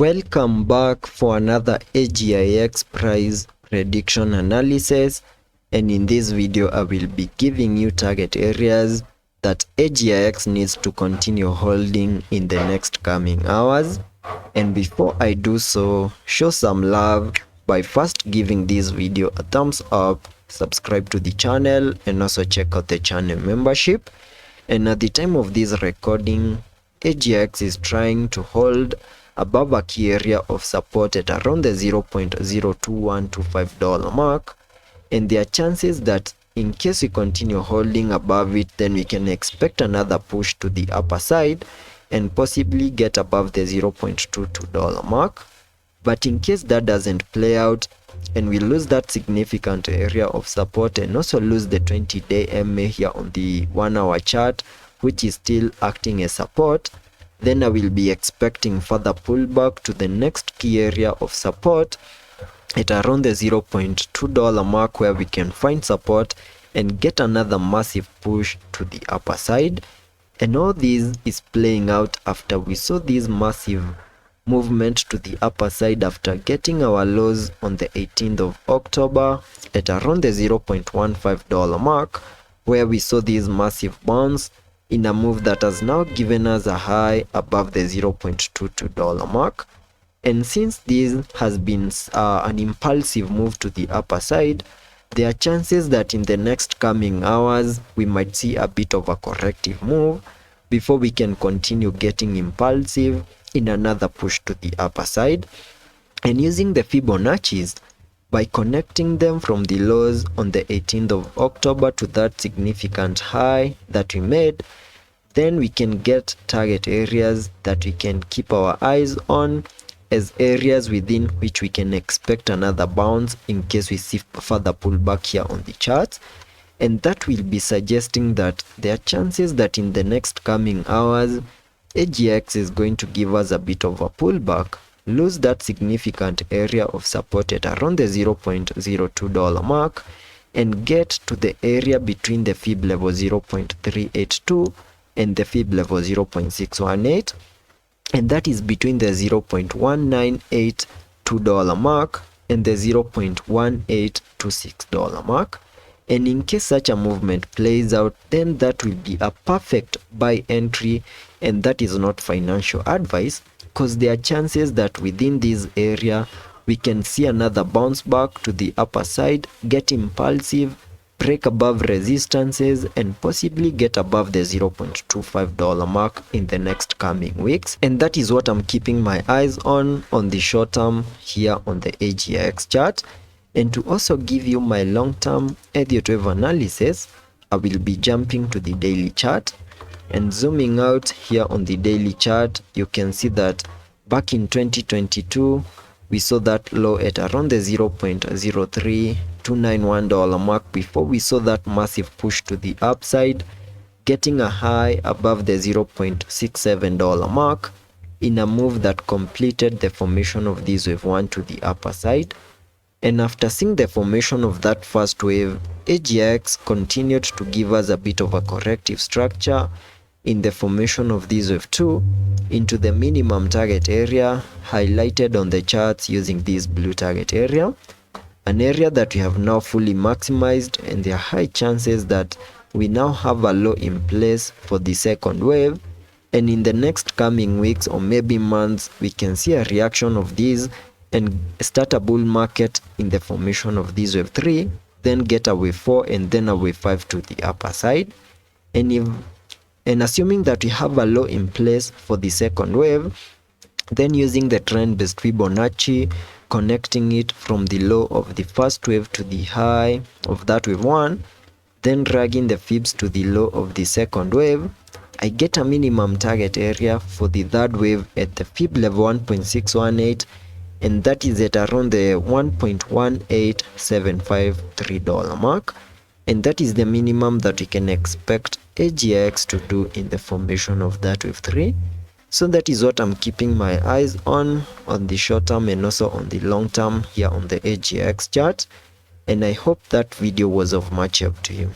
Welcome back for another Agix price prediction analysis, and in this video I will be giving you target areas that Agix needs to continue holding in the next coming hours. And before I do so, show some love by first giving this video a thumbs up, subscribe to the channel, and also check out the channel membership. And at the time of this recording, Agix is trying to hold above a key area of support at around the $0.02125 mark, and there are chances that in case we continue holding above it, then we can expect another push to the upper side and possibly get above the $0.22 mark. But in case that doesn't play out and we lose that significant area of support and also lose the 20-day MA here on the 1 hour chart, which is still acting as support, then I will be expecting further pullback to the next key area of support at around the $0.2 mark, where we can find support and get another massive push to the upper side. And all this is playing out after we saw this massive movement to the upper side after getting our lows on the 18th of October at around the $0.15 mark, where we saw this massive bounce in a move that has now given us a high above the $0.22 mark. And since this has been an impulsive move to the upper side, there are chances that in the next coming hours we might see a bit of a corrective move before we can continue getting impulsive in another push to the upper side. And using the Fibonacci's, by connecting them from the lows on the 18th of October to that significant high that we made, then we can get target areas that we can keep our eyes on as areas within which we can expect another bounce in case we see further pullback here on the charts. And that will be suggesting that there are chances that in the next coming hours, Agix is going to give us a bit of a pullback, lose that significant area of support at around the $0.02 mark, and get to the area between the fib level 0.382 and the fib level 0.618, and that is between the $0.1982 mark and the $0.1826 mark. And in case such a movement plays out, then that will be a perfect buy entry, and that is not financial advice, because there are chances that within this area we can see another bounce back to the upper side, get impulsive, break above resistances, and possibly get above the $0.25 mark in the next coming weeks. And that is what I'm keeping my eyes on the short term here on the Agix chart. And to also give you my long-term Elliot wave analysis, I will be jumping to the daily chart. And zooming out here on the daily chart, you can see that back in 2022, we saw that low at around the $0.03291 mark before we saw that massive push to the upside, getting a high above the $0.67 mark in a move that completed the formation of this wave 1 to the upper side. And after seeing the formation of that first wave, Agix continued to give us a bit of a corrective structure in the formation of this wave 2 into the minimum target area highlighted on the charts using this blue target area, an area that we have now fully maximized, and there are high chances that we now have a low in place for the second wave. And in the next coming weeks or maybe months, we can see a reaction of these and start a bull market in the formation of this wave 3, then get a wave 4 and then a wave 5 to the upper side. And assuming that we have a low in place for the second wave, then using the trend-based Fibonacci, connecting it from the low of the first wave to the high of that wave 1, then dragging the fibs to the low of the second wave, I get a minimum target area for the third wave at the fib level 1.618, and that is at around the $1.18753 mark. And that is the minimum that we can expect Agix to do in the formation of that wave 3. So that is what I'm keeping my eyes on the short term and also on the long term here on the Agix chart. And I hope that video was of much help to you.